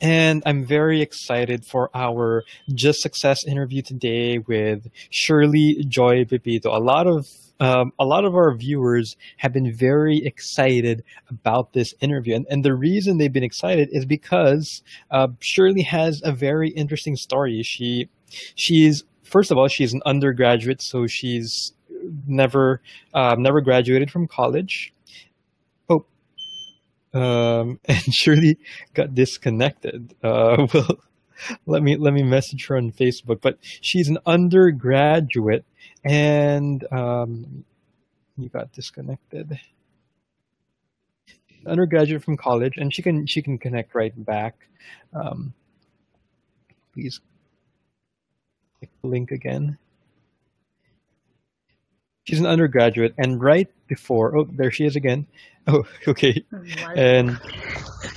And I'm very excited for our Just Success interview today with Shirley Joy Pepito. A lot of our viewers have been very excited about this interview, and the reason they've been excited is because Shirley has a very interesting story. She's first of all, she's an undergraduate, so she's never graduated from college. Oh, and Shirley got disconnected. Well, let me message her on Facebook. But she's an undergraduate, and you got disconnected. Undergraduate from college, and she can connect right back. Um, Please click the link again. She's an undergraduate, and right before, oh, there she is again. Oh, okay, and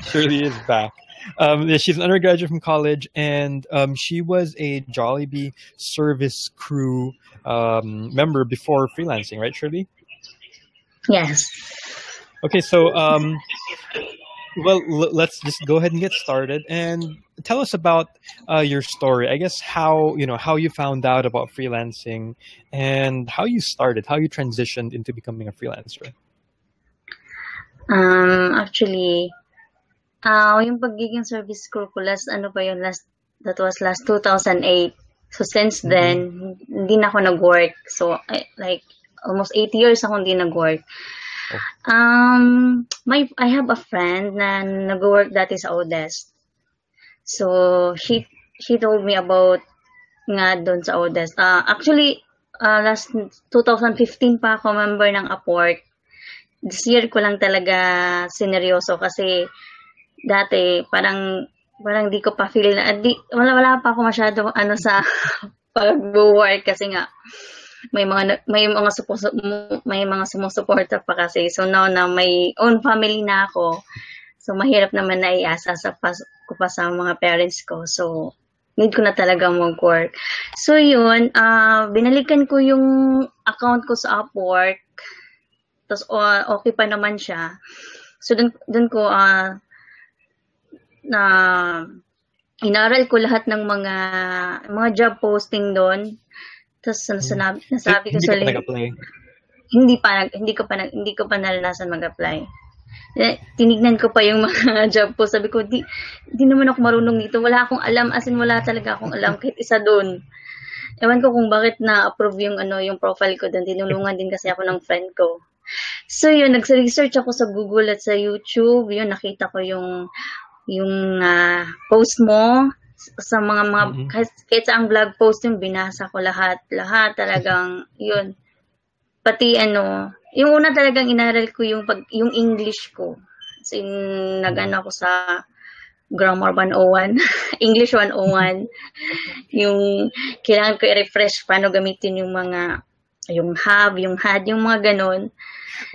Shirley is back. Yeah, she's an undergraduate from college, and she was a Jollibee service crew member before freelancing, right, Shirley? Yes. Okay, so well, let's just go ahead and get started, and tell us about your story. I guess how you found out about freelancing, and how you started, how you transitioned into becoming a freelancer. Actually, yung pagiging service crew ko that was last 2008. So since then, hindi na ako nag-work. So like almost 8 years ako hindi nag-work. I have a friend na nag-work dati sa Odes. So she told me about nga doon sa Odes. Actually, last 2015 pa ako member ng Upwork. This year ko lang talaga sineryoso kasi dati parang di ko pa feel na wala pa ako masyado sa pag-work kasi nga may mga sumusuporta pa kasi. So now na may own family na ako, so mahirap naman na iasa ko pa sa mga parents ko. So need ko na talaga mag-work. So yun, binalikan ko yung account ko sa Upwork. Tapos okay pa naman siya. So dun ko na inaral ko lahat ng mga job posting doon. Tapos nasabi ko sa hindi ko pa naranasan mag-apply. Tinignan ko pa yung mga job post. Sabi ko, di naman ako marunong dito. Wala akong alam, as in wala talaga akong alam kahit isa doon. Ewan ko kung bakit na-approve yung profile ko doon. Tinulungan din kasi ako ng friend ko. So yun, nag-research ako sa Google at sa YouTube. Yun, nakita ko yung post mo sa mga kahit sa ang blog post yung binasa ko lahat talagang yun. Pati yung una talagang inaral ko yung English ko. Kasi nag-ano ako sa Grammar 101, English 101. Yung kailangan ko i-refresh paano gamitin yung have, yung had, yung mga ganon.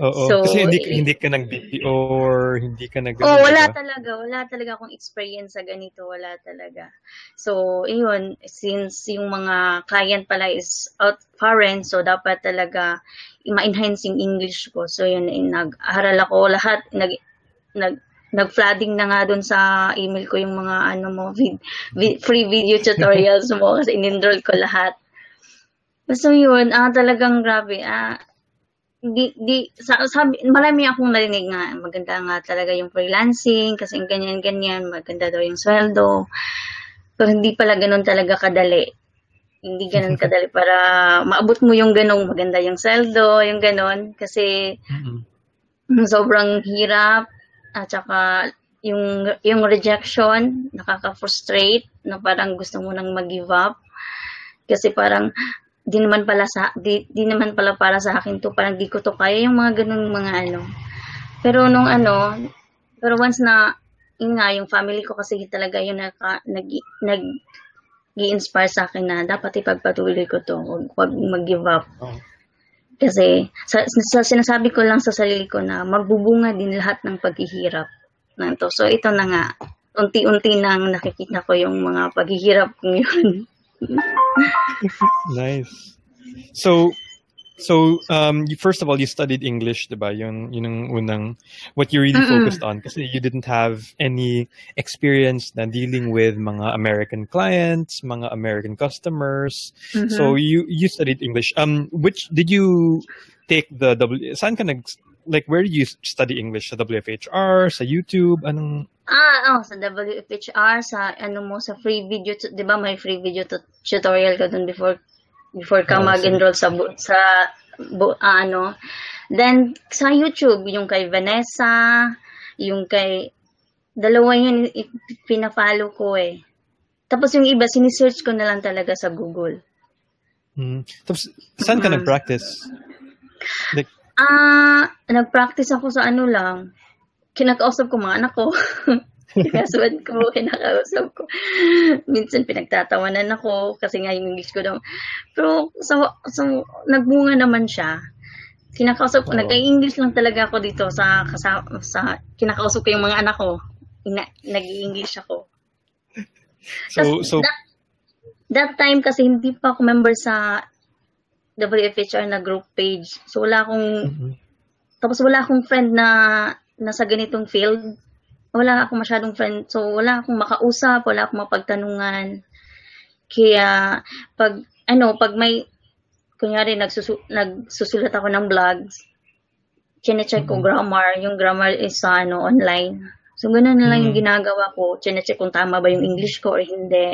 Oo. So, kasi hindi ka nag-BPO or hindi ka nag- wala talaga akong experience sa ganito, wala talaga. So, yun, since yung mga client pala is out foreign, so dapat talaga ma-enhance yung English ko. So, yun, nag-aral ako lahat, nag-flooding na nga dun sa email ko yung mga free video tutorials mo kasi in-enroll ko lahat. So, yun, talagang grabe, marami akong narinig nga, maganda nga talaga yung freelancing, kasi ganyan, maganda daw yung sweldo. Pero hindi pala ganun talaga kadali. Hindi ganun kadali para maabot mo yung ganung maganda yung sweldo, yung ganun. Kasi sobrang hirap, at saka yung rejection, nakaka-frustrate, na parang gusto mo nang mag-give up. Kasi parang, di naman pala para sa akin to, parang di ko to kaya yung mga ganung mga pero pero once na yung family ko kasi talaga yung nag-i-inspire sa akin na dapat ipagpatuloy ko to, wag mag-give up. Kasi sinasabi ko lang sa sarili ko na magbubunga din lahat ng paghihirap na to. So ito na nga, unti-unti nang nakikita ko yung mga paghihirap kong yun. Nice. So, So, first of all, you studied English, diba? Yun ang unang, what you really focused on. Kasi you didn't have any experience na dealing with mga American clients, mga American customers. So, you studied English. Which, did you take the saan ka where did you study English? Sa WFHR, sa YouTube, anong? Sa WFHR, sa sa free video, di ba may free video tutorial ka dun before ka mag-enroll then sa YouTube, yung kay Vanessa, yung kay dalawa yun pina-follow ko eh. Tapos yung iba sini-search ko na lang talaga sa Google. Tapos saan ka nag-practice? Nag-practice ako sa lang. Kinakausap ko mga anak ko. Kinakausap ko. Minsan pinagtatawanan ako kasi nga yung English ko daw. Pero nagbunga naman siya. Kinakausap ko, nag-English lang talaga ako dito sa kinakausap ko yung mga anak ko. Nag-English ako. So that time kasi hindi pa ako member sa WFHR na group page. So tapos wala akong friend na nasa ganitong field. Wala akong masyadong friend. So, wala akong makausap, wala akong mapagtanungan. Kaya, pag may, kunyari, nagsusulat ako ng blogs, chine-check ko grammar. Yung grammar is online. So, ganun na lang yung ginagawa ko. Chine-check kung tama ba yung English ko or hindi.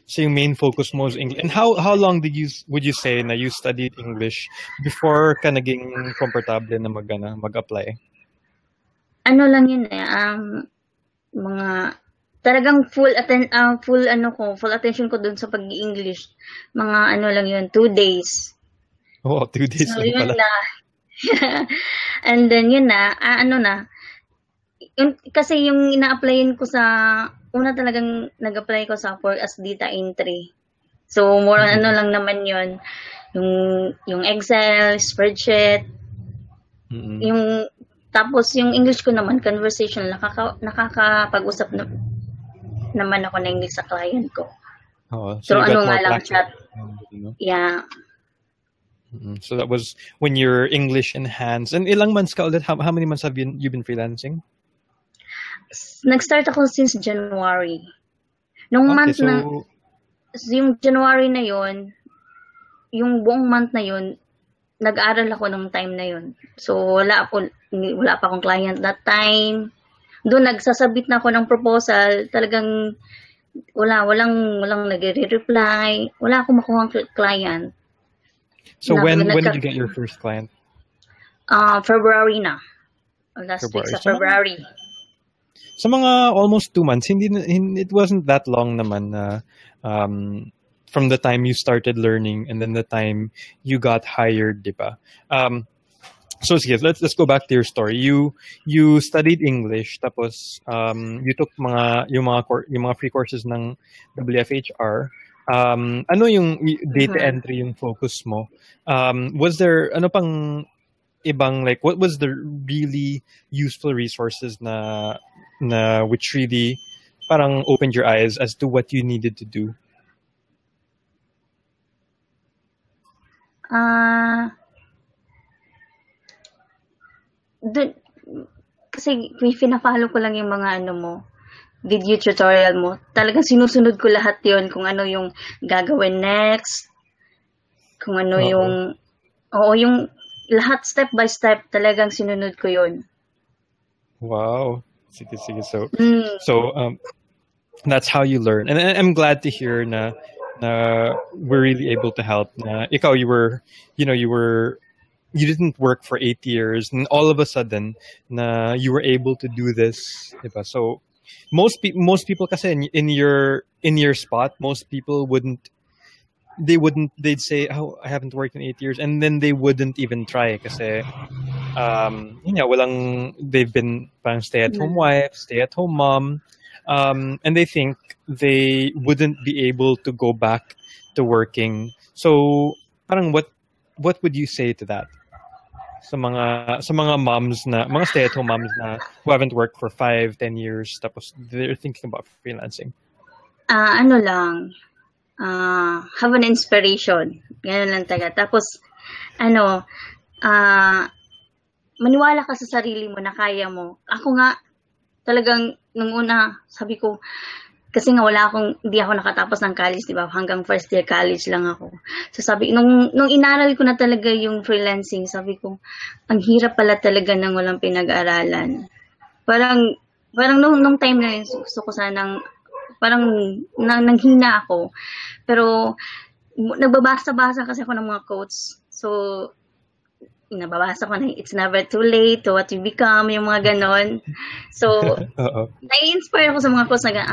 So, yung main focus mo is English. And how long would you say na you studied English before ka naging komportable na mag-apply? Lang yun mga talagang full attention ko dun sa pag-i-English. Mga lang yun, 2 days. 2 days so, lang pala. And then yun kasi yung ina-applyin ko una talagang nag-apply ko sa work as data entry. So more lang naman yun. Yung Excel, spreadsheet, tapos yung English ko naman, conversation, nakakapag-usap naman ako ng English sa client ko. So nga lang chat. Yeah. So that was when you're English enhanced. And ilang months ka ulit? How many months have you been freelancing? Nag-start ako since January. Nung month yung January na yon, yung buong month na yon, nag-aral ako nung time na yon. So wala pa akong client that time. Doon nagsasabit na ako ng proposal, talagang walang nagre-reply, wala akong makuhang client. So when did you get your first client? February na. Last week sa February. Sa mga almost 2 months, it wasn't that long naman na from the time you started learning and then the time you got hired, di ba? So sige, let's go back to your story. You studied English, tapos you took yung mga free courses ng WFHR. Ano yung data entry yung focus mo? Was there pang ibang, what was the really useful resources na which really parang opened your eyes as to what you needed to do? Kasi pina-follow ko lang yung mga video tutorial mo. Talagang sinusunod ko lahat yon, kung ano yung gagawin next, kung ano yung lahat step by step, talagang sinunod ko yon. Wow. Sige. So that's how you learn. And I'm glad to hear na we're really able to help. Na ikaw, you didn't work for 8 years, and all of a sudden na you were able to do this, diba? So most people kasi in your spot, most people they'd say, oh, I haven't worked in 8 years, and then they wouldn't even try kasi they've been stay-at-home wife, stay-at-home mom, and they think they wouldn't be able to go back to working. So parang what would you say to that? Sa mga moms na, mga stay-at-home moms na who haven't worked for 5-10 years, tapos they're thinking about freelancing. have an inspiration. Ganun lang talaga. Tapos, maniwala ka sa sarili mo na kaya mo. Ako nga, talagang nung una, sabi ko, kasi nga hindi ako nakatapos ng college, di ba? Hanggang first year college lang ako. So sabi, nung inaral ko na talaga yung freelancing, sabi ko, ang hirap pala talaga ng walang pinag-aralan. Parang nung time na yun, gusto ko sanang, parang nanghina ako. Pero, nagbabasa-basa kasi ako ng mga quotes. So, nababasa ko na, it's never too late to what you become, yung mga ganon. So, nai-inspire ako sa mga quotes na,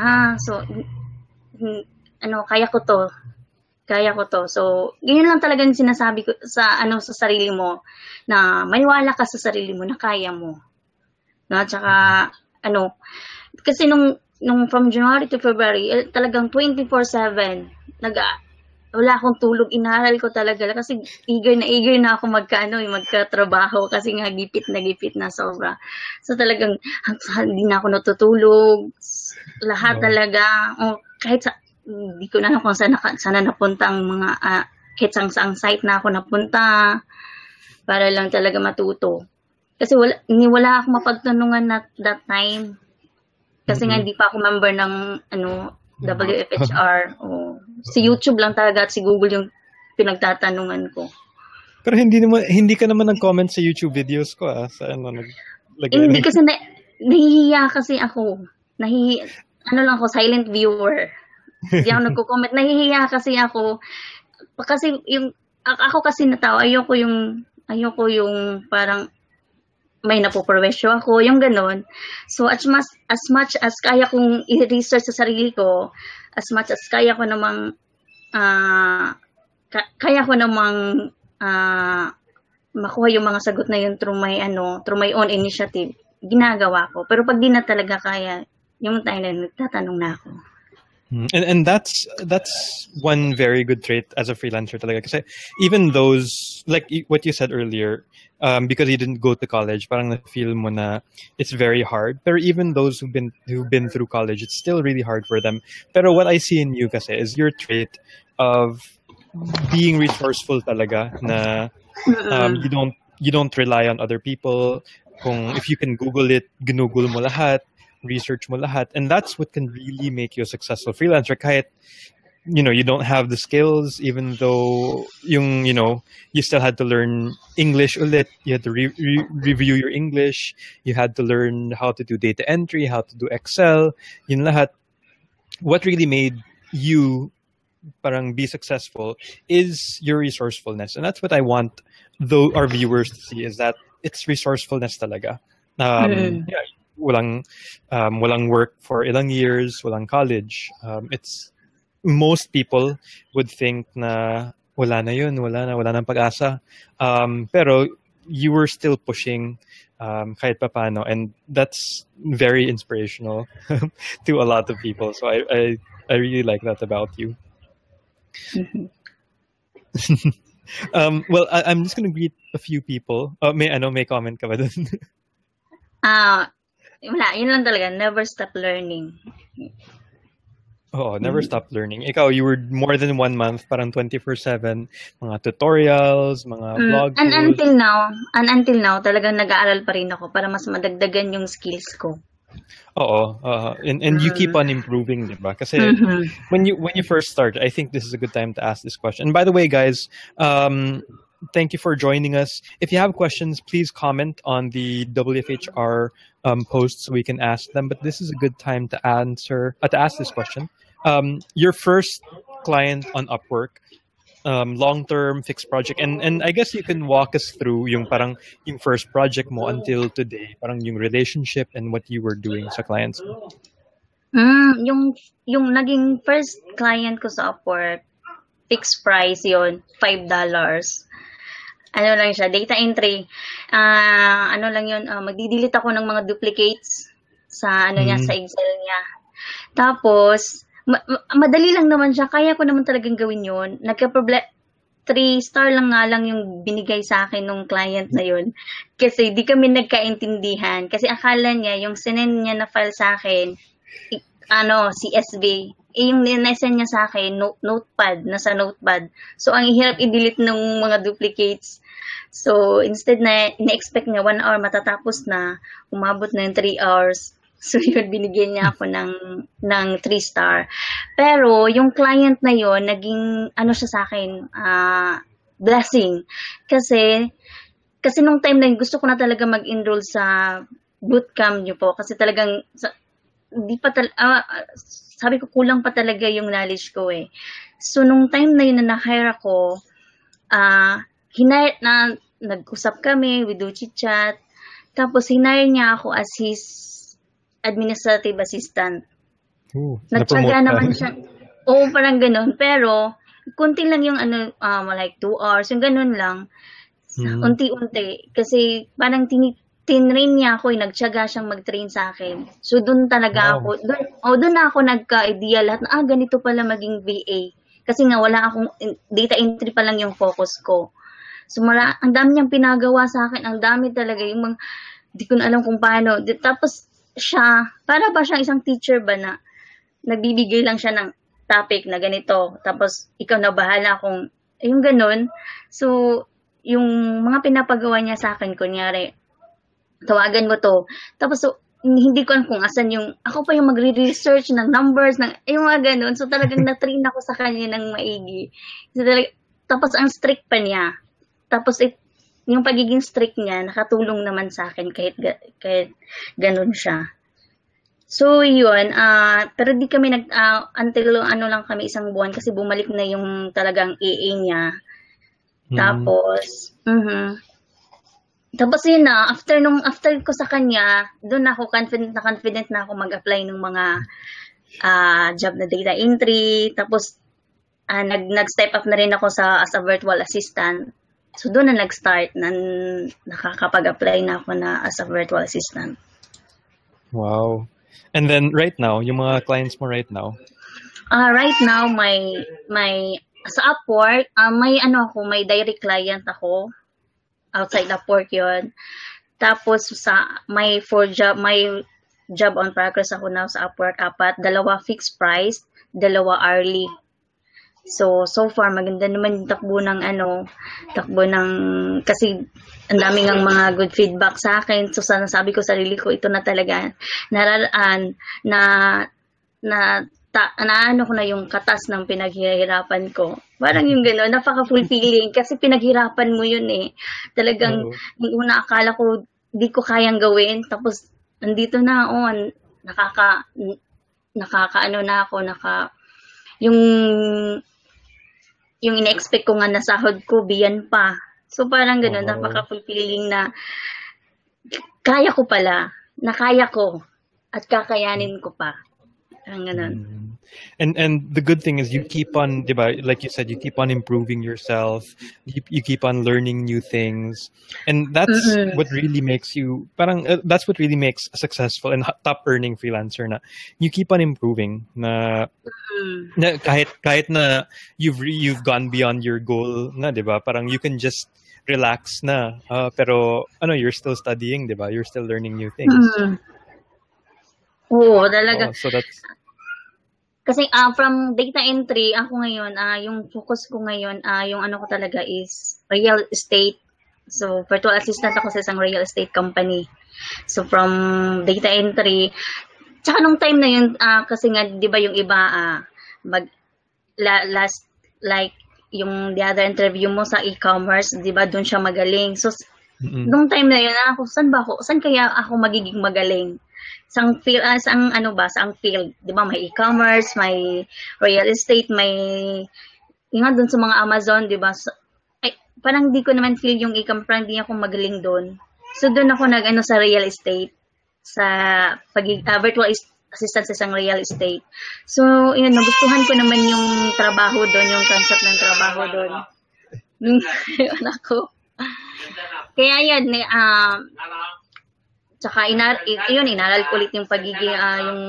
kaya ko to. So, ganyan lang talaga yung sinasabi ko sa sarili mo, na maniwala ka sa sarili mo na kaya mo. No? Tsaka, kasi nung from January to February, talagang 24/7, wala akong tulog, inaral ko talaga kasi eager na ako magkatrabaho kasi nga gipit na sobra. So talagang hindi na ako natutulog, lahat talaga. Kahit hindi ko na alam kung sana napunta ang mga kahit saang site na ako napunta para lang talaga matuto. Kasi wala akong mapagtanungan that time. Kasi nga hindi pa ako member ng WFHR. Si YouTube lang talaga at si Google yung pinagtatanungan ko. Pero hindi ka naman nag-comment sa YouTube videos ko sa naglagay. Hindi kasi nahihiya kasi ako. Lang ako, silent viewer. Hindi ako nagko-comment. Nahihiya kasi ako. Kasi ako kasi natao, ayoko yung parang may napoprowesyo ako, yung ganon. So, as much as kaya kong i-research sa sarili ko, as much as kaya ko namang makuha yung mga sagot na yun through my own initiative, ginagawa ko. Pero pag di na talaga kaya, yung time na nagtatanong na ako. And that's one very good trait as a freelancer talaga. Kasi even those, like what you said earlier, because you didn't go to college, parang na-feel mo na it's very hard. Pero even those who've been through college, it's still really hard for them. Pero what I see in you kasi is your trait of being resourceful talaga, na you don't rely on other people. If you can Google it, ginugol mo lahat, research mo lahat, and that's what can really make you a successful freelancer. Kahit you don't have the skills, even though you still had to learn English ulit. You had to review your English. You had to learn how to do data entry, how to do Excel. Yun lahat. What really made you parang be successful is your resourcefulness, and that's what I want our viewers to see, is that it's resourcefulness talaga. Walang work for ilang years, walang college. It's most people would think na wala nang pag-asa. Pero you were still pushing kahit papaano, and that's very inspirational to a lot of people. So I really like that about you. Well, I'm just gonna greet a few people. May comment ka ba dun? Wala, yun lang talaga. Never stop learning. Never stop learning. Ikaw, you were more than 1 month, parang 24/7, mga tutorials, mga blog posts. And until now, talagang nag-aaral pa rin ako para mas madagdagan yung skills ko. And you keep on improving, diba? Kasi when you first started, I think this is a good time to ask this question. And by the way, guys, thank you for joining us. If you have questions, please comment on the WFHR post so we can ask them. But this is a good time to ask this question. Your first client on Upwork, long-term fixed project, and I guess you can walk us through yung first project mo until today, parang yung relationship and what you were doing sa clients mo. Yung naging first client ko sa Upwork, fixed price yon, $5. Lang siya, data entry. Lang yun, magdi-delete ako ng mga duplicates sa sa Excel niya. Tapos, madali lang naman siya. Kaya ko naman talagang gawin yun. 3-star lang nga lang yung binigay sa akin nung client na yun. Kasi di kami nagkaintindihan. Kasi akala niya, yung sinend niya na file sa akin, CSV. yung ninesend niya sa akin, notepad, nasa notepad. So, ang hirap i-delete ng mga duplicates. So, instead na ina-expect niya 1 hour matatapos na, umabot na yung 3 hours. So, yun, binigyan niya ako ng 3 star. Pero, yung client na yun, naging, ano siya sa akin, blessing. Kasi nung time na yun, gusto ko na talaga mag-enroll sa bootcamp niyo po. Kasi talagang, sabi ko kulang pa talaga yung knowledge ko eh. So, nung time na yun na na-hire ako, nag-usap kami, we do chit-chat, tapos hinire niya ako as his administrative assistant. Natsaga naman siya. Oo, parang ganun. Pero, kunti lang yung like 2 hours, yung ganun lang. Unti-unti. Kasi parang tinrain niya ako, nagtiyaga siyang mag-train sa akin. So, doon talaga ako, doon na ako nagka-idea lahat na, ganito pala maging VA. Kasi nga, wala akong, data entry pa lang yung focus ko. So, ang dami niyang pinagawa sa akin, ang dami talaga, yung mga, di ko na alam kung paano. Tapos, para ba siyang isang teacher ba na, nagbibigay lang siya ng topic na ganito. Tapos, ikaw na bahala kung, yung ganun. So, yung mga pinapagawa niya sa akin, kunyari, tawagan mo to. Tapos, so, hindi ko alam kung asan yung, ako pa yung magre-research ng numbers, yung mga ganun. So, talagang na-train ako sa kanya ng maigi. So, tapos, ang strict pa niya. Tapos, yung pagiging strict niya, nakatulong naman sa akin kahit ganun siya. So, yun. Pero di kami until lang kami isang buwan kasi bumalik na yung talagang AA niya. Tapos, tapos yun na, after ko sa kanya, doon ako confident na ako mag-apply ng mga job na data entry. Tapos, nag-step up na rin ako as a virtual assistant. So, doon na nag-start na nakakapag-apply na ako na as a virtual assistant. Wow. And then, right now, yung mga clients mo right now? Right now, sa Upwork, may direct client ako. Outside Upwork yun. Tapos, may job on progress ako now sa Upwork, 4. 2 fixed price, 2 hourly. So far, maganda naman yung takbo kasi ang daming ang mga good feedback sa akin. So, sabi ko sarili ko, ito na talaga, naano ko na yung katas ng pinaghihirapan ko. Parang yung gano'n, napaka-fulfilling kasi pinaghirapan mo yun eh. Talagang, yung una akala ko, di ko kayang gawin. Tapos, nandito na ako, yung ina-expect ko nga na sahod ko, biyan pa. So, parang gano'n, napaka-fulfilling na kaya ko pala, nakaya ko, at kakayanin ko pa. Parang gano'n. And the good thing is you keep on, diba, like you said, you keep on improving yourself, you keep on learning new things, and that's what really makes you, that's what really makes a successful and top earning freelancer na you keep on improving na kahit na you've gone beyond your goal na, diba, parang you can just relax na, pero you're still studying, diba, you're still learning new things. Oo, talaga. So that's kasi from data entry, ako ngayon, yung focus ko ngayon, yung ko talaga is real estate. So, virtual assistant ako sa isang real estate company. So, from data entry, tsaka nung time na yun, kasi nga, di ba yung iba, yung the other interview mo sa e-commerce, di ba, doon siya magaling. So, nung time na yun, saan kaya ako magiging magaling? Saang field, saang field, 'di ba? May e-commerce, may real estate, may yung doon sa mga Amazon, 'di ba? So, parang di ko naman feel yung e-commerce, parang di ako magaling doon. So doon ako sa real estate, sa virtual assistant sa isang real estate. So, yun, nagustuhan ko naman yung trabaho doon, yung concept ng trabaho doon. Nung anak ko. Kaya yan, tsaka inaral ko ulit yung pagiging yung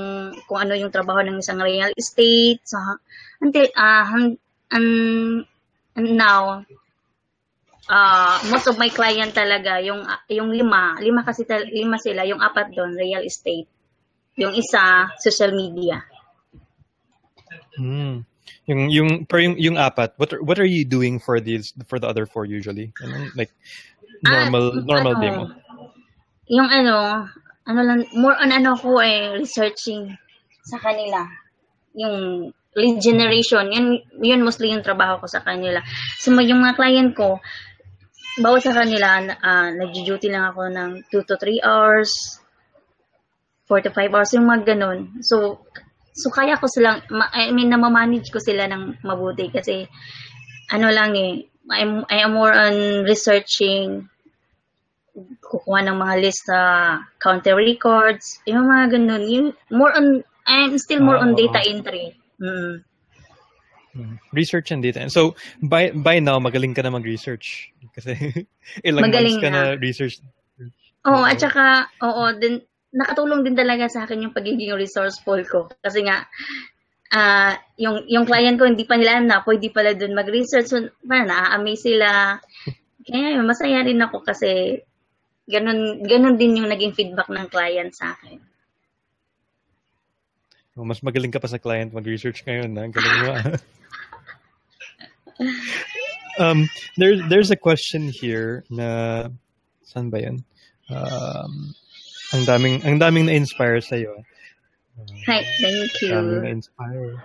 kung ano yung trabaho ng isang real estate. So until and now most of my client talaga yung 5 kasi 5 sila, yung 4 doon real estate. Yung isa social media. Mm. Yung apat, what are you doing for the other four usually? Like normal ano, demo. yung ano lang, more on ko researching sa kanila. Yung lead generation, yun mostly yung trabaho ko sa kanila. So, yung mga client ko, bawat sa kanila, nag-duty lang ako ng 2 to 3 hours, 4 to 5 hours, yung mga ganun. So kaya ko silang, namamanage ko sila ng mabuti kasi, lang I am more on researching, kukuha ng mga list sa counter records, yung mga ganun. I'm still more on data entry. Research and data. So, by now, magaling ka na mag-research. Kasi ilang Magaling months ka na. na research. At saka, din, nakatulong din talaga sa akin yung pagiging resourceful ko. Kasi nga, yung client ko, hindi pa nila na, pwede pala dun mag-research. So, na-amaze sila. Kaya masaya rin ako kasi ganun din yung naging feedback ng client sa akin. Mas magaling ka pa sa client mag-research ngayon. Galing mo. There's a question here na saan ba yan? Ang daming na-inspire sa iyo. Hi, thank you. Daming na-inspire.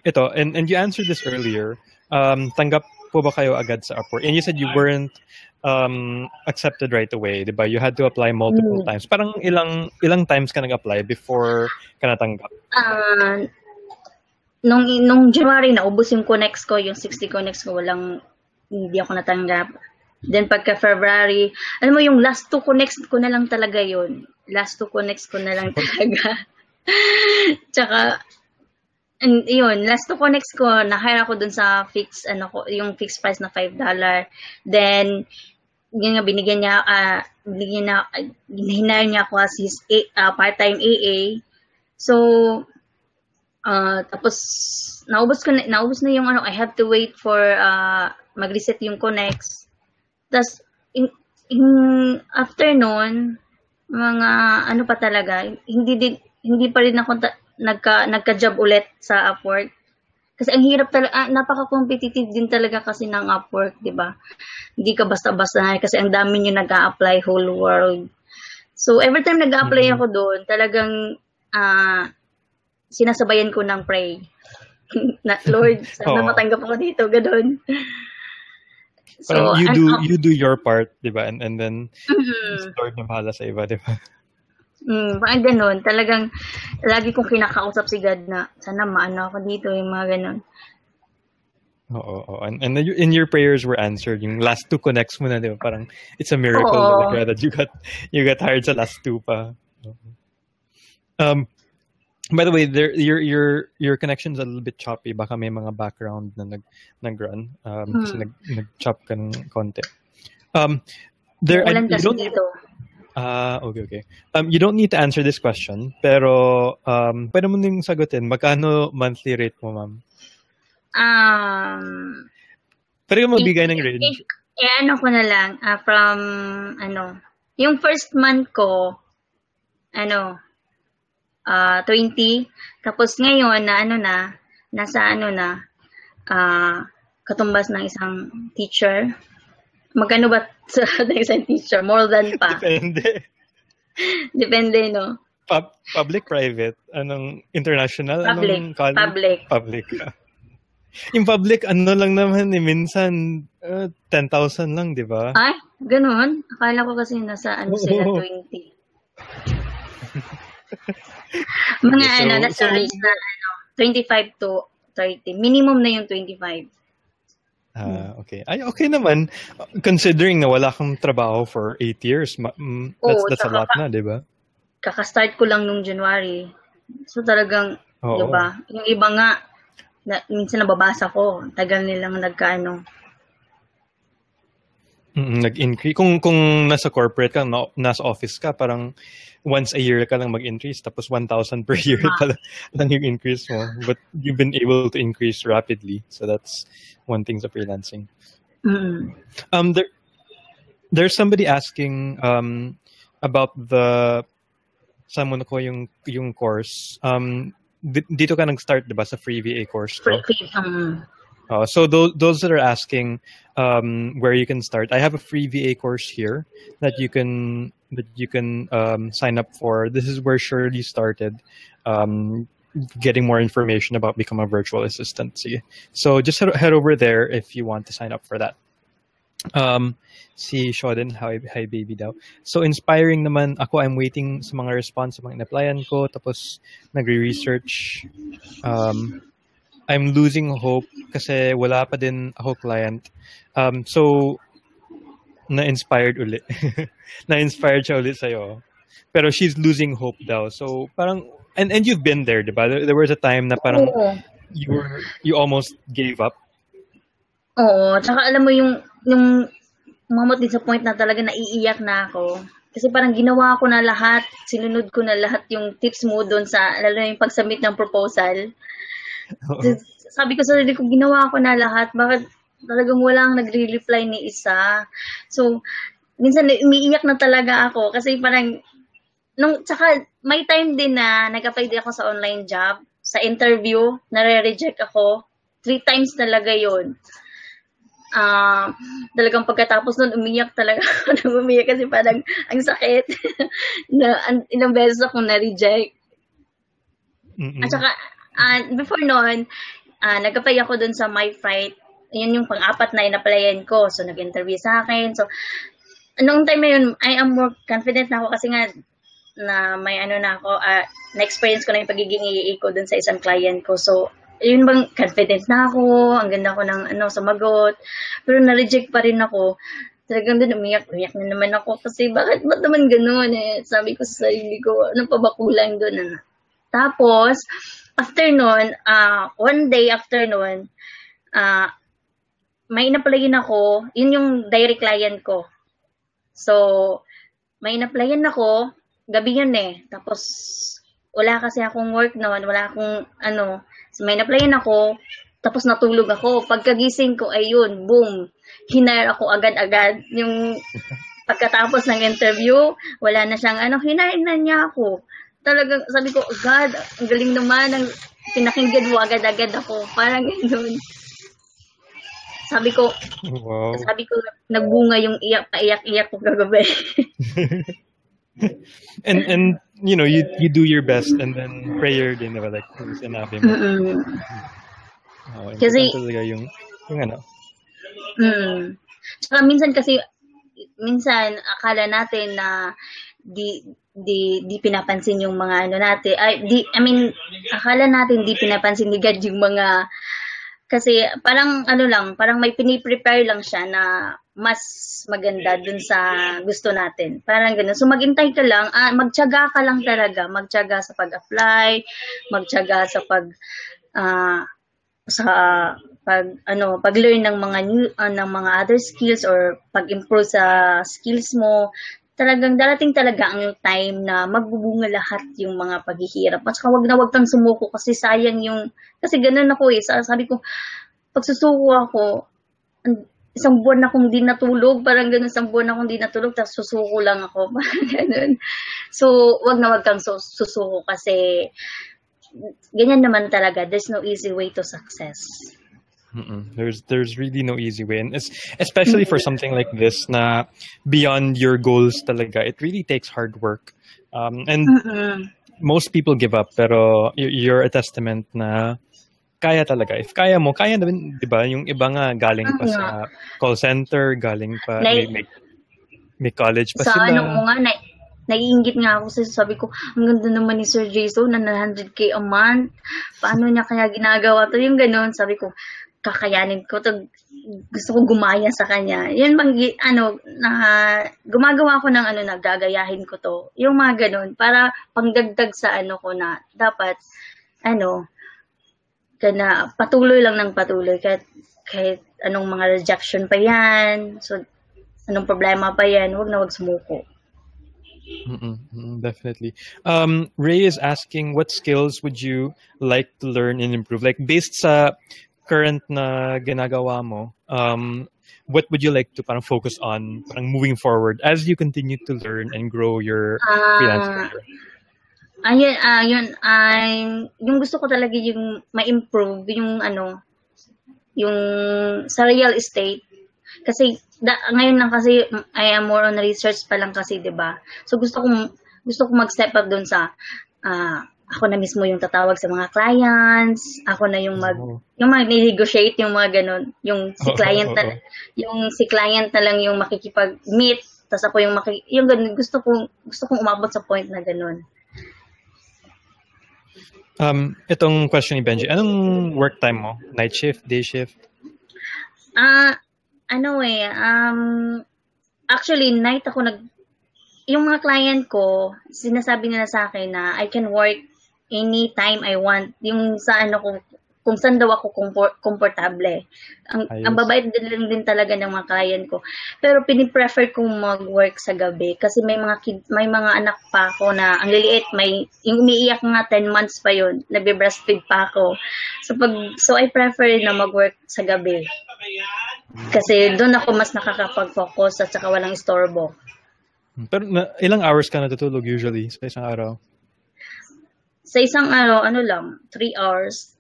Ito, and you answered this earlier. Tanggap po ba kayo agad sa Upwork? And you said you weren't accepted right away, diba? You had to apply multiple times. Parang ilang times ka nag-apply before ka natanggap? Nung January, naubos yung connects ko, yung 60 connects ko, hindi ako natanggap. Then pagka February, alam mo yung last 2 connects ko na lang talaga yun. Last 2 connects ko na lang talaga. Tsaka, yun, last 2 connects ko, na-hire ako dun sa yung fixed price na $5. Then, yun nga, hinire niya ako as his part-time AA. So, tapos, naubos na yung I have to wait for, mag-reset yung connects. Tapos, after nun, mga pa talaga, hindi pa rin ako nagka-job ulit sa Upwork. Kasi ang hirap talaga, napaka-competitive din talaga kasi ng Upwork, di ba? Hindi ka basta-basta kasi ang dami nyo nag-a-apply whole world. So, every time nag-a-apply ako doon, talagang sinasabayan ko ng pray. Na, Lord, sana matanggap ako dito, gano'n. So, you do your part, di ba? And then, Lord na bahala sa iba, di ba? Parang ganun. Talagang, lagi kong kinakausap si God na, sana maano ako dito, yung mga ganun. Oo. And your prayers were answered. Yung last 2 connects mo na, di ba? Parang, it's a miracle talaga that you got hired sa last 2 pa. By the way, your connection's a little bit choppy. Baka may mga background na nag-run. Kasi nag-chop ka ng konti. Ulan kasi dito. Okay. You don't need to answer this question, pero pwede mo nang sagutin. Magkano monthly rate mo, ma'am? Pwede mo magbigay ng range. Ko na lang, from, yung first month ko, 20, tapos ngayon, nasa katumbas ng isang teacher. Magkano ba sa isang teacher? More than pa. Depende, no? Public, private? Anong international? Public. Anong college? Public. Yung public, lang naman minsan 10,000 lang, di ba? Ay, ganun. Akala ko kasi nasa sila 20. Mga nasa range na 25 to 30. Minimum na yung 25. Okay. Ay, okay naman. Considering na wala kang trabaho for 8 years, that's a lot na, di ba? Kaka-start ko lang nung January. So talagang, di ba? Yung iba nga, minsan nababasa ko, tagal nilang nag-increase. Kung nasa corporate ka, nasa office ka, parang once a year ka lang mag-increase, tapos 1,000 per year lang yung increase mo. But you've been able to increase rapidly. So that's one thing sa freelancing. There's somebody asking about saan mo na ko yung course. dito ka nag-start, diba, sa free VA course ko? So those that are asking where you can start, I have a free VA course here that you can sign up for. This is where Shirley started getting more information about become a virtual assistant. So just head over there if you want to sign up for that. Si Shoden, hi baby daw. So inspiring naman ako. I'm waiting sa mga response sa mga in-applyan ko. Tapos nagre-research. I'm losing hope kasi wala pa din ako client. So na-inspired ulit. Na-inspired siya ulit sa'yo. Pero she's losing hope daw. So parang and you've been there, diba? There was a time na parang you almost gave up. Oo, tsaka alam mo yung umabot din sa point na talaga naiiyak na ako. Kasi parang ginawa ko na lahat, sinunod ko na lahat yung tips mo doon sa, lalo na yung pag-submit ng proposal. Sabi ko sa sarili ko, ginawa ko na lahat, bakit talagang walang nagre-reply ni isa. So, minsan umiiyak na talaga ako kasi parang, tsaka may time din na nag-apply din ako sa online job, sa interview, nare-reject ako. 3 times talaga yun. Talagang pagkatapos nun, umiyak talaga ako. Umiyak kasi parang ang sakit na ilang beses akong na-reject. At saka, before nun, nag-apply ako dun sa MyFight. Yan yung pang-apat na in-applyan ko. So, nag-interview sa akin. So, noong time na yun, I am more confident na ako kasi nga na may na ako, na-experience ko na yung pagiging EA ko dun sa isang client ko. So, yun bang confident na ako, ang ganda ko ng sumagot, pero na-reject pa rin ako. Talagang doon umiyak na naman ako kasi bakit naman gano'n eh. Sabi ko sa sarili ko, ano pa ba kulang doon? Tapos, after nun, one day after nun, may inaplayin ako, yun yung direct client ko. So, may inaplayin ako, gabi yun eh. Tapos, wala kasi akong work noon, wala akong so may na-applyan ako, tapos natulog ako. Pagkagising ko, ayun, boom, hinire ako agad-agad. Yung pagkatapos ng interview, wala na siyang hinire na niya ako. Talagang sabi ko, God, ang galing naman, pinakinggan mo agad-agad ako. Parang gano'n. Sabi ko, nagbunga yung iyak ko kagabi. and you do your best and then prayer din, diba? Like sinabi mo. Kasi talaga yung Saka minsan akala natin na di pinapansin yung mga natin. Akala natin di pinapansin ni God yung mga, kasi parang parang may piniprepare lang siya na mas maganda dun sa gusto natin. Parang gano'n. So maghintay ka lang, magtiyaga ka lang talaga, magtiyaga sa pag-apply, magtiyaga sa pag-learn ng mga ng mga other skills or pag-improve sa skills mo. Talagang darating talaga ang time na magbubunga lahat yung mga paghihirap. At saka wag kang sumuko kasi sayang kasi gano'n ako eh. Sabi ko, pag susuko ako, isang buwan akong di natulog, parang gano'n, isang buwan akong di natulog, tapos susuko lang ako, parang gano'n. So, wag kang susuko kasi ganyan naman talaga. There's no easy way to success. There's really no easy way, and especially for something like this na beyond your goals talaga, it really takes hard work. And most people give up, pero you're a testament na kaya talaga. If kaya mo, kaya na din, di ba? Yung iba nga galing pa sa call center, galing pa, may college pa sila. Naiingit nga ako sabi ko, ang ganda naman ni Sir Jason, na 100K a month. Paano niya kaya ginagawa to? Yung gano'n, sabi ko, kakayanin ko to, gusto ko gumaya sa kanya. Yan bang, gumagawa ko ng nagagayahin ko to. Yung mga gano'n, para pangdagdag sa ko na, dapat, na patuloy lang ng patuloy kahit anong mga rejection pa yan, so anong problema pa yan, wag sumuko. Definitely. Ray is asking, what skills would you like to learn and improve? Like based sa current na ginagawa mo, what would you like to parang focus on parang moving forward as you continue to learn and grow your freelance career? Yun, yung gusto ko talaga yung ma-improve, yung sa real estate. Kasi, ngayon lang kasi, I am more on research pa lang kasi, di ba? So, gusto kong mag-step up dun sa, ako na mismo yung tatawag sa mga clients, ako na yung yung mag-negotiate, yung mga ganun, yung si client na lang yung makikipag-meet, tapos ako yung ganun, gusto kong umabot sa point na ganun. Itong question ni Benji, anong work time mo? Night shift, day shift? Actually, night ako yung mga client ko, sinasabi nila sa akin na I can work anytime I want. Yung sa kung saan daw ako komportable. Ang babait din talaga ng mga client ko. Pero piniprefer kong mag-work sa gabi kasi may mga anak pa ako na ang liliit, yung umiiyak nga 10 months pa yun, nagbe-breastfeed pa ako. So I prefer na mag-work sa gabi. Kasi doon ako mas nakakapag-focus at saka walang istorbo. Pero ilang hours ka natutulog usually sa isang araw? Sa isang araw, 3 hours.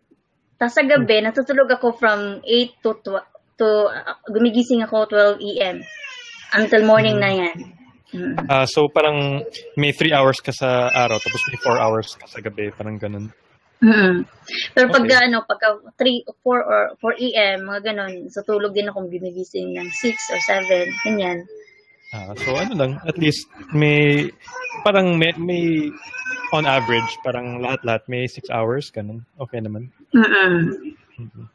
Tapos sa gabi, natutulog ako from 8 to gumigising ako 12 a.m. until morning na yan. So parang may 3 hours ka sa araw tapos may 4 hours ka sa gabi, parang ganun. Pero pagka 3 or 4 a.m., mga ganun, sa tulog din akong gumigising ng 6 or 7, ganyan. So at least may on average, parang lahat may 6 hours, ganun. Okay naman.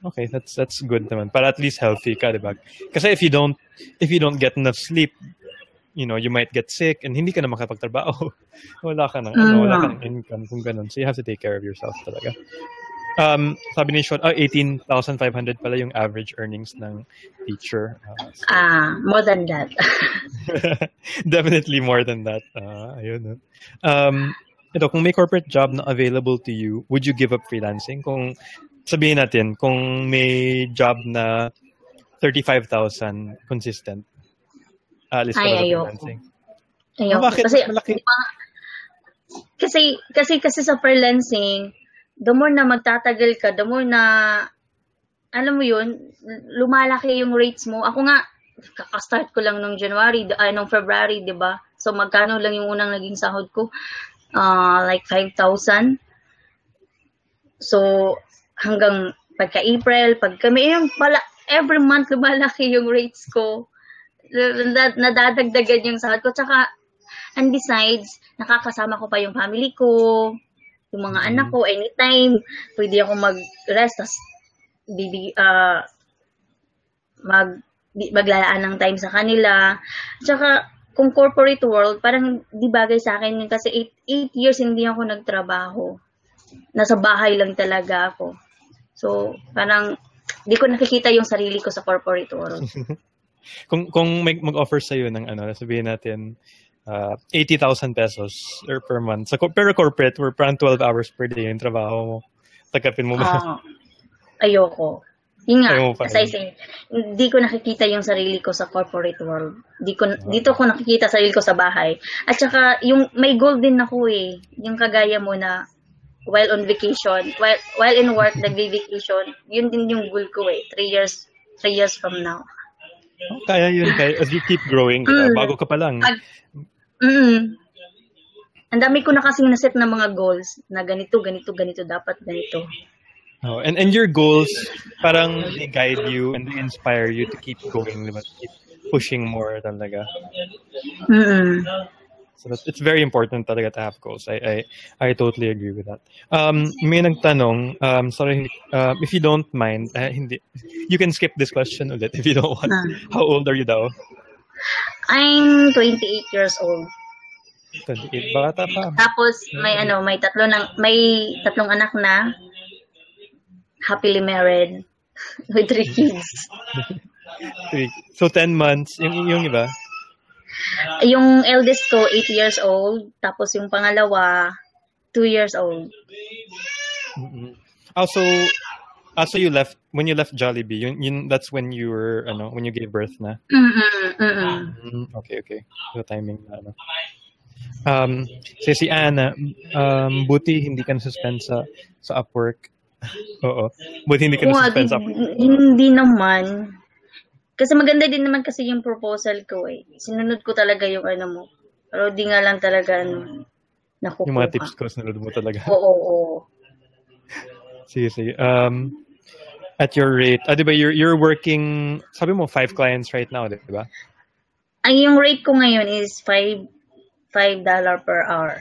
Okay, that's good naman. Para at least healthy ka, diba? Kasi if you don't get enough sleep, you might get sick and hindi ka na makapagtrabaho. Wala ka ng income kung ganun. So you have to take care of yourself talaga. Sabi ni Sean, 18,500 pala yung average earnings ng teacher. More than that. Definitely more than that. Ayun. Kung may corporate job na available to you, would you give up freelancing? Kung sabihin natin, kung may job na 35,000 consistent, alis ka ba sa freelancing? Ayoko. Bakit? Kasi sa freelancing, the more na magtatagal ka, the more na, alam mo yun, lumalaki yung rates mo. Ako nga, kakastart ko lang nung nung February, di ba? So, magkano lang yung unang naging sahod ko? Like 5,000. So, hanggang pagka-April, every month lumalaki yung rates ko. Nadadagdagan yung sahod ko. Tsaka, and besides, nakakasama ko pa yung family ko, yung mga anak ko, anytime, pwede ako mag-rest, tas maglalaan ng time sa kanila. Tsaka, kung corporate world, parang di bagay sa akin yun kasi 8 years hindi ako nagtrabaho. Nasa bahay lang talaga ako. So, parang di ko nakikita yung sarili ko sa corporate world. kung mag-offer sa'yo ng sabihin natin, 80,000 pesos per month. Pero corporate, we're parang 12 hours per day yung trabaho mo. Tagapin mo ba? Ayoko. Yun nga, as I say, hindi ko nakikita yung sarili ko sa corporate world. Dito ko nakikita sarili ko sa bahay. At saka, may goal din ako eh. Yung kagaya mo na, while on vacation, while in work, nagbe-vacation, yun din yung goal ko eh. 3 years from now. Kaya yun, as you keep growing, bago ka pa lang. Ang dami ko na kasing naset na mga goals na ganito, dapat ganito. And your goals, parang they guide you and they inspire you to keep going, keep pushing more talaga. So it's very important talaga to have goals. I totally agree with that. May nagtanong, sorry, if you don't mind, hindi, you can skip this question ulit if you don't want. How old are you daw? I'm 28 years old. 28, bata pa. Tapos may tatlong anak na, happily married with 3 kids. So 10 months, yung iba? Yung eldest ko 8 years old, tapos yung pangalawa 2 years old. So you left when you left Jollibee. That's when you were when you gave birth na. Mm-mm. Okay. So timing na Si Anna, buti hindi ka na-suspend sa Upwork. Oo. Buti hindi ka na-suspend sa Upwork. Hindi naman. Kasi maganda din naman kasi yung proposal ko eh. Sinunod ko talaga yung ano mo. Pero di nga lang talaga nakukuha. Yung mga tips ko, sinunod mo talaga. Oo. Sige. At your rate, di ba you're working, sabi mo 5 clients right now, di ba? Ay, yung rate ko ngayon is $5 per hour.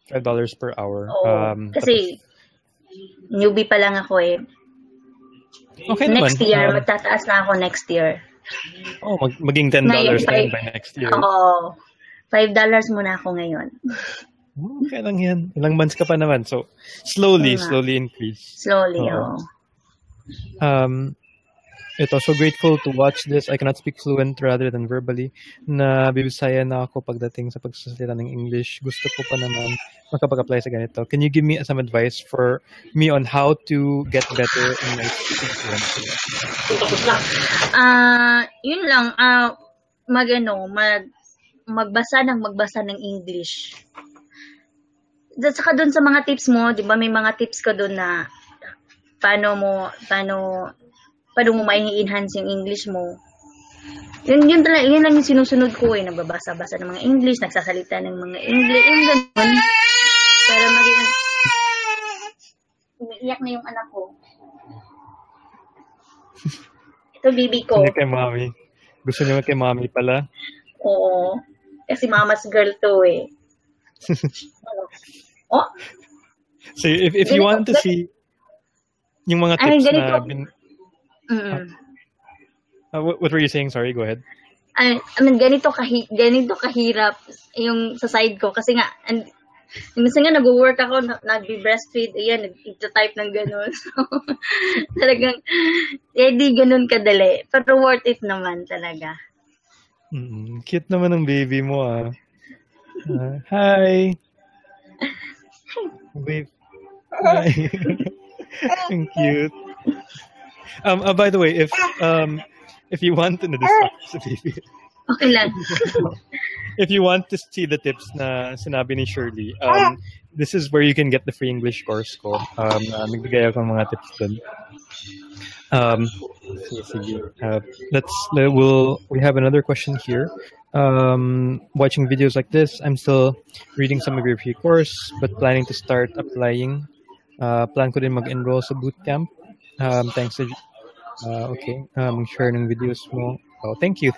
$5 per hour. Oo. Kasi newbie pa lang ako eh. Okay next naman. Year, magtataas na ako next year. Oh, maging $10 ngayon by next year. Oo. $5 muna ako ngayon. Okay lang yan. Ilang months ka pa naman. So, slowly increase. Slowly, oo. Ito, so grateful to watch this. I cannot speak fluent rather than verbally. Nabibisaya na ako pagdating sa pagsasalita ng English. Gusto ko pa naman makapag-apply sa ganito. Can you give me some advice for me on how to get better in my speaking fluency? Yun lang. Magbasa ng English. At saka dun sa mga tips mo, di ba may mga tips ko dun na paano mo mai-enhance yung English mo. Yun lang yung sinusunod ko eh. Nagbabasa-basa ng mga English, nagsasalita ng mga English, yung ganun. Para maging, umiiyak na yung anak ko. Ito, baby ko. Hindi kay mami. Gusto niyo kay mami pala? Oo. Kasi mama's girl to eh. Oh? So, if you want to see yung mga tips what were you saying? Sorry, go ahead. Ganito kahirap yung sa side ko kasi nga minsan nga nag-work ako, nag-breastfeed, ayan, nag-type ng gano'n. So, talagang, di gano'n kadali. Pero worth it naman talaga. Cute naman ng baby mo, ah. Hi! Wave. Hi! Ang cute. By the way, if you want to baby. Okay lang. If you want to see the tips na sinabi ni Shirley, this is where you can get the free English course ko. Nagbigay ako ng mga tips dun. We have another question here. Watching videos like this, I'm still reading some of your free course, but planning to start applying. Plan ko din mag-enroll sa bootcamp. Thanks. Okay. Share ng videos mo. Oh, thank you.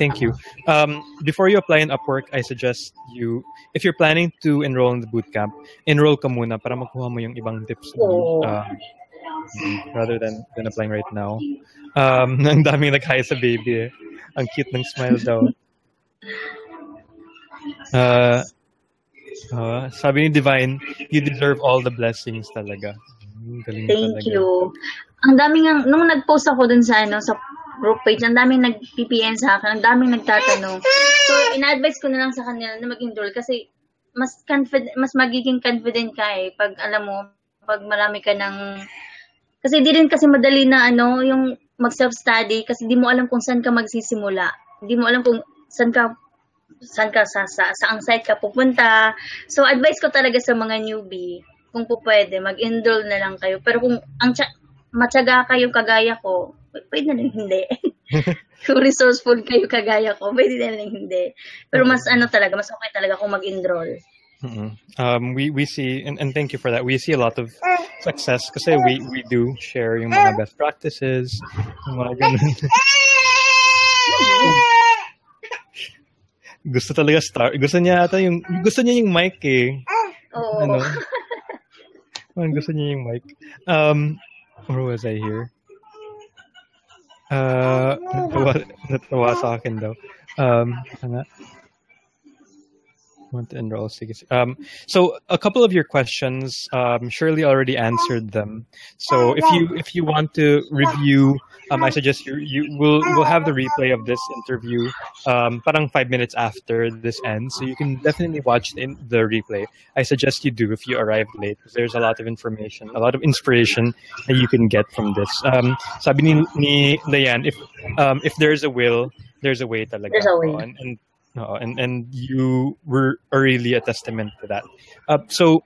Before you apply in Upwork, I suggest you, if you're planning to enroll in the bootcamp, enroll ka muna para makuha mo yung ibang tips mo, rather than applying right now. Ang daming nag-hi sa baby. Ang cute ng smile daw. Sabi ni Divine, you deserve all the blessings talaga. Galing Thank talaga. You. Ang daming nung nag-post ako dun sa sa group page, ang daming nag-PPN sa akin, ang daming nagtatanong. So, ina-advise ko na lang sa kanila na mag-enroll kasi mas magiging confident ka eh pag alam mo, pag marami ka ng kasi di rin kasi madali na yung mag-self-study kasi di mo alam kung saan ka magsisimula. Di mo alam kung saan ka saang site ka pupunta. So, advice ko talaga sa mga newbie, kung po pwede, mag-enroll na lang kayo. Pero kung matyaga kayo kagaya ko, pwede na lang hindi. Kung resourceful kayo kagaya ko, pwede na lang hindi. Pero mas mas okay talaga kung mag-enroll. We see, and thank you for that. We see a lot of success kasi we do share yung mga best practices, yung mga ganun. Gusto talaga gusto niya yung mic eh. Oo. Gusto niya yung mic. Where was I here? Natawa sa akin daw. Want to enroll. So a couple of your questions, Shirley already answered them. So if you want to review, I suggest we'll have the replay of this interview, parang 5 minutes after this ends. So you can definitely watch the replay. I suggest you do if you arrived late, because there's a lot of information, a lot of inspiration that you can get from this. Sabi ni Leanne, if there's a will, there's a way talaga. There's a way. And And you are really a testament to that. So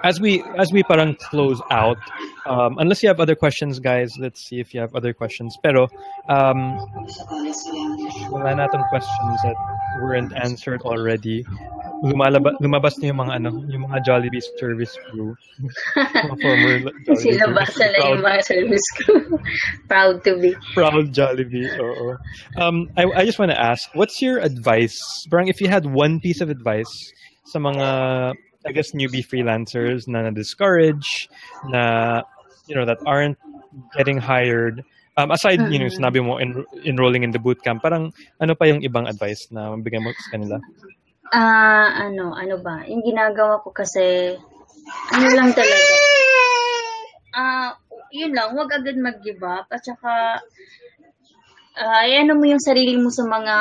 as we parang close out, unless you have other questions, guys, let's see if you have other questions. Pero wala natong questions that weren't answered already. Lumabas na yung mga Jollibee service crew. Mga former Jollibee Sila crew. basa na yung mga service ko. Proud to be. Proud Jollibee. Oo. I just want to ask, what's your advice? Parang if you had one piece of advice sa mga, I guess, newbie freelancers na na-discourage, na, that aren't getting hired, aside, sinabi mo, enrolling in the bootcamp, parang ano pa yung ibang advice na mabigay mo sa kanila? Ano ba? Yung ginagawa ko kasi, ano lang talaga. Yun lang, huwag agad mag-give up. At saka, ano mo yung sarili mo sa mga,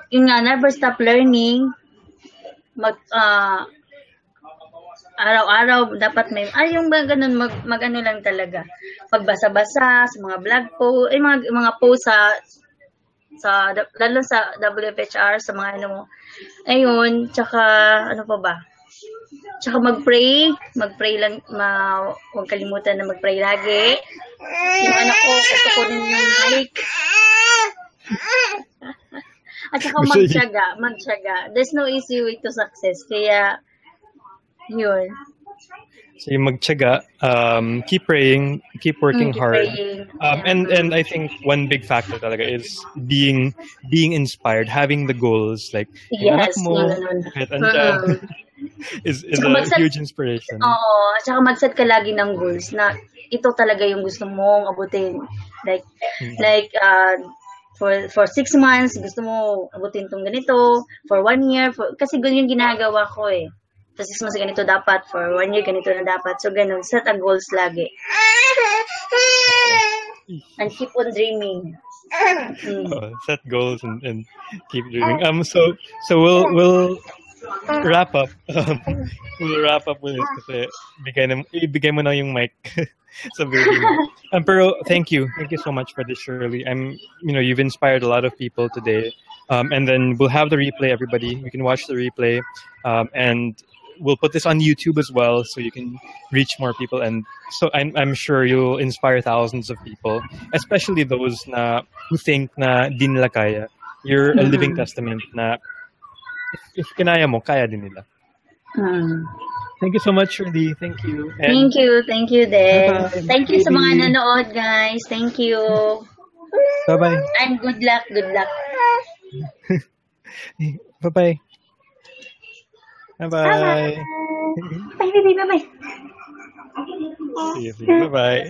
yun nga, never stop learning. Araw-araw, dapat may, yung ganun, mag-ano lang talaga. Magbasa-basa sa mga blog post, mga post lalo sa WFHR, sa mga ano mo. Ayun, tsaka, ano pa ba? Tsaka mag-pray lang, huwag kalimutan na mag-pray lagi. Yung anak ko, gusto ko rin yung hike. At saka magtiyaga. There's no easy way to success. Kaya, yun. So yung magtiyaga, keep praying, keep working hard. And I think one big factor talaga is being inspired, having the goals, like yes, is a huge inspiration. Oo, at saka mag-set ka lagi ng goals na ito talaga yung gusto mong abutin. Like for 6 months, gusto mo abutin tong ganito, for 1 year, kasi ganyan yung ginagawa ko eh. For 6 months ganito dapat, for 1 year ganito na dapat. So ganun, set a goals lagi. And keep on dreaming. Set goals and keep dreaming. So we'll wrap up. We'll wrap up with this kasi ibigay mo na yung mic sa video. Pero thank you so much for this, Shirley. You've inspired a lot of people today. And then we'll have the replay, everybody. You can watch the replay, and we'll put this on YouTube as well, so you can reach more people. And so I'm sure you'll inspire thousands of people, especially those who think na di nila kaya. You're a living testament na if kinaya mo, kaya din nila. Thank you so much, Shirley. Thank you. And thank you, Dad. Thank you sa mga nanood, guys. Thank you. Bye-bye. And good luck. Bye-bye. Bye-bye. Bye, baby. Bye-bye. See you. Bye-bye.